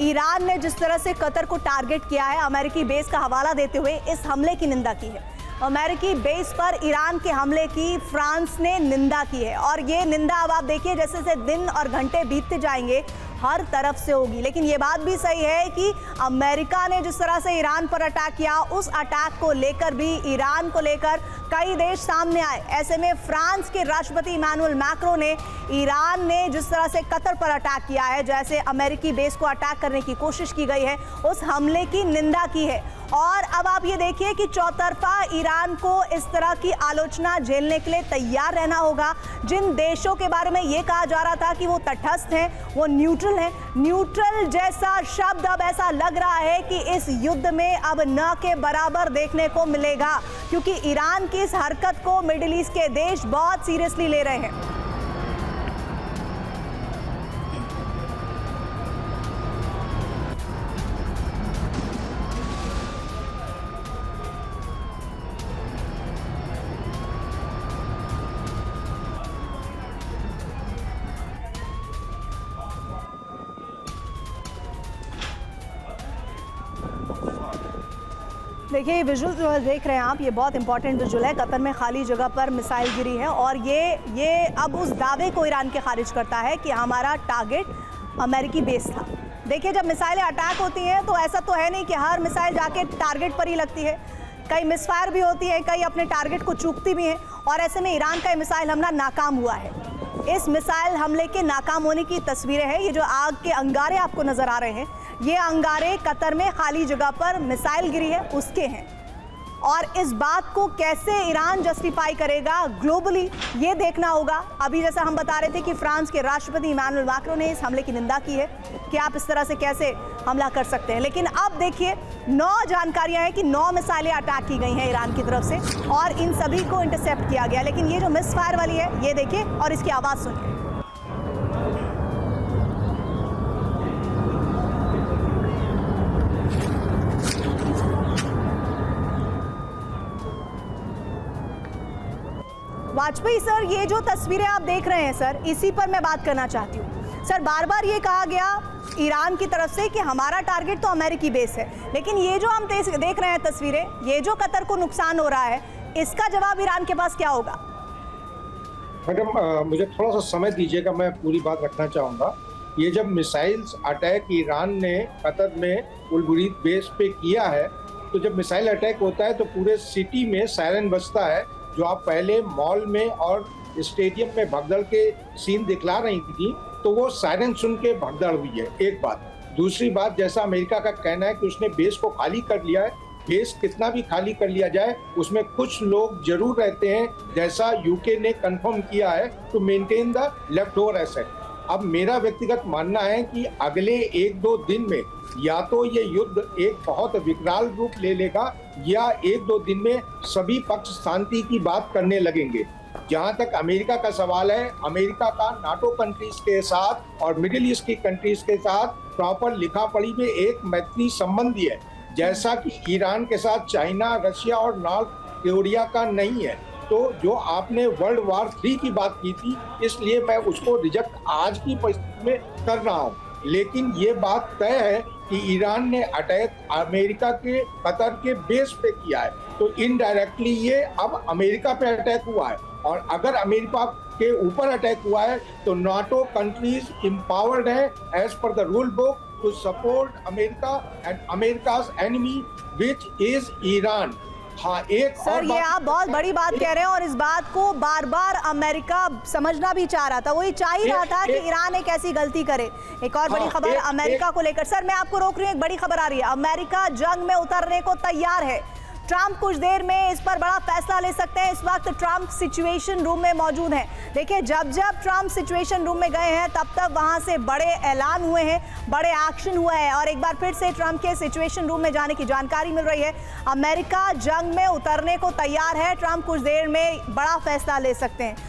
Iran ने जिस तरह से कतर को टारगेट किया है, अमेरिकी बेस का हवाला देते हुए इस हमले की निंदा की है। अमेरिकी बेस पर ईरान के हमले की फ्रांस ने निंदा की है और ये निंदा अब आप देखिए जैसे जैसे दिन और घंटे बीतते जाएंगे हर तरफ से होगी। लेकिन ये बात भी सही है कि अमेरिका ने जिस तरह से ईरान पर अटैक किया, उस अटैक को लेकर भी ईरान को लेकर कई देश सामने आए। ऐसे में फ्रांस के राष्ट्रपति इमैनुअल मैक्रों ने ईरान ने जिस तरह से कतर पर अटैक किया है, जैसे अमेरिकी बेस को अटैक करने की कोशिश की गई है, उस हमले की निंदा की है। और अब आप ये देखिए कि चौतरफा ईरान को इस तरह की आलोचना झेलने के लिए तैयार रहना होगा। जिन देशों के बारे में ये कहा जा रहा था कि वो तटस्थ हैं, वो न्यूट्रल हैं, न्यूट्रल जैसा शब्द अब ऐसा लग रहा है कि इस युद्ध में अब न के बराबर देखने को मिलेगा, क्योंकि ईरान की इस हरकत को मिडिल ईस्ट के देश बहुत सीरियसली ले रहे हैं। देखिए ये विजुअल जो देख रहे हैं आप, ये बहुत इंपॉर्टेंट विजुअल है। कतर में खाली जगह पर मिसाइल गिरी है और ये अब उस दावे को ईरान के खारिज करता है कि हमारा टारगेट अमेरिकी बेस था। देखिए जब मिसाइलें अटैक होती हैं तो ऐसा तो है नहीं कि हर मिसाइल जाके टारगेट पर ही लगती है, कई मिसफायर भी होती है, कई अपने टारगेट को चूकती भी हैं। और ऐसे में ईरान का मिसाइल हमला नाकाम हुआ है। इस मिसाइल हमले के नाकाम होने की तस्वीरें हैं। ये जो आग के अंगारे आपको नजर आ रहे हैं, ये अंगारे कतर में खाली जगह पर मिसाइल गिरी है उसके हैं। और इस बात को कैसे ईरान जस्टिफाई करेगा ग्लोबली, ये देखना होगा। अभी जैसा हम बता रहे थे कि फ्रांस के राष्ट्रपति इमैनुअल मैक्रों ने इस हमले की निंदा की है कि आप इस तरह से कैसे हमला कर सकते हैं। लेकिन अब देखिए 9 जानकारियां हैं कि 9 मिसाइलें अटैक की गई हैं ईरान की तरफ से और इन सभी को इंटरसेप्ट किया गया। लेकिन ये जो मिस फायर वाली है, ये देखिए और इसकी आवाज़ सुनिए। वाजपेयी सर, ये जो तस्वीरें आप देख रहे हैं सर, इसी पर मैं बात करना चाहती हूँ। सर बार बार ये कहा गया ईरान की तरफ से कि हमारा टारगेट तो अमेरिकी बेस है, लेकिन ये जो हम देख रहे हैं तस्वीरें, ये जो कतर को नुकसान हो रहा है, इसका जवाब ईरान के पास क्या होगा? मैडम मुझे थोड़ा सा समय दीजिएगा, मैं पूरी बात रखना चाहूँगा। ये जब मिसाइल्स अटैक ईरान ने कतर में उल-बुरीद बेस पे किया है, तो जब मिसाइल अटैक होता है तो पूरे सिटी में सायरन बजता है, जो आप पहले मॉल में और स्टेडियम में भगदड़ के सीन दिखला रही थी, तो वो सायरन सुन के भगदड़ हुई है। एक बात। दूसरी बात, जैसा अमेरिका का कहना है कि उसने बेस को खाली कर लिया है, बेस कितना भी खाली कर लिया जाए उसमें कुछ लोग जरूर रहते हैं, जैसा यूके ने कंफर्म किया है, to maintain the left over asset. अब मेरा व्यक्तिगत मानना है कि अगले 1-2 दिन में या तो ये युद्ध एक बहुत विकराल रूप ले लेगा या 1-2 दिन में सभी पक्ष शांति की बात करने लगेंगे। जहां तक अमेरिका का सवाल है, अमेरिका का नाटो कंट्रीज के साथ और मिडिल ईस्ट की कंट्रीज के साथ प्रॉपर लिखा पढ़ी में एक मैत्री संबंधी है, जैसा कि ईरान के साथ चाइना, रशिया और नॉर्थ कोरिया का नहीं है। तो जो आपने वर्ल्ड वॉर 3 की बात की थी, इसलिए मैं उसको रिजेक्ट आज की परिस्थिति में कर रहा हूँ। लेकिन ये बात तय है कि ईरान ने अटैक अमेरिका के कतर के बेस पे किया है, तो इनडायरेक्टली ये अब अमेरिका पे अटैक हुआ है। और अगर अमेरिका के ऊपर अटैक हुआ है तो नाटो कंट्रीज एम्पावर्ड है as per the rule book to support America and America's enemy which is Iran. हाँ, एक सर ये आप बहुत बड़ी बात कह रहे हैं और इस बात को बार बार अमेरिका समझना भी चाह रहा था, वही चाह ही रहा था कि ईरान एक ऐसी गलती करे। एक और बड़ी खबर अमेरिका को लेकर, सर मैं आपको रोक रही हूँ, एक बड़ी खबर आ रही है, अमेरिका जंग में उतरने को तैयार है। ट्रंप कुछ देर में इस पर बड़ा फैसला ले सकते हैं। इस वक्त ट्रंप सिचुएशन रूम में मौजूद हैं। देखिए जब ट्रंप सिचुएशन रूम में गए हैं तब तक वहां से बड़े ऐलान हुए हैं, बड़े एक्शन हुए हैं और एक बार फिर से ट्रंप के सिचुएशन रूम में जाने की जानकारी मिल रही है। अमेरिका जंग में उतरने को तैयार है। ट्रंप कुछ देर में बड़ा फैसला ले सकते हैं।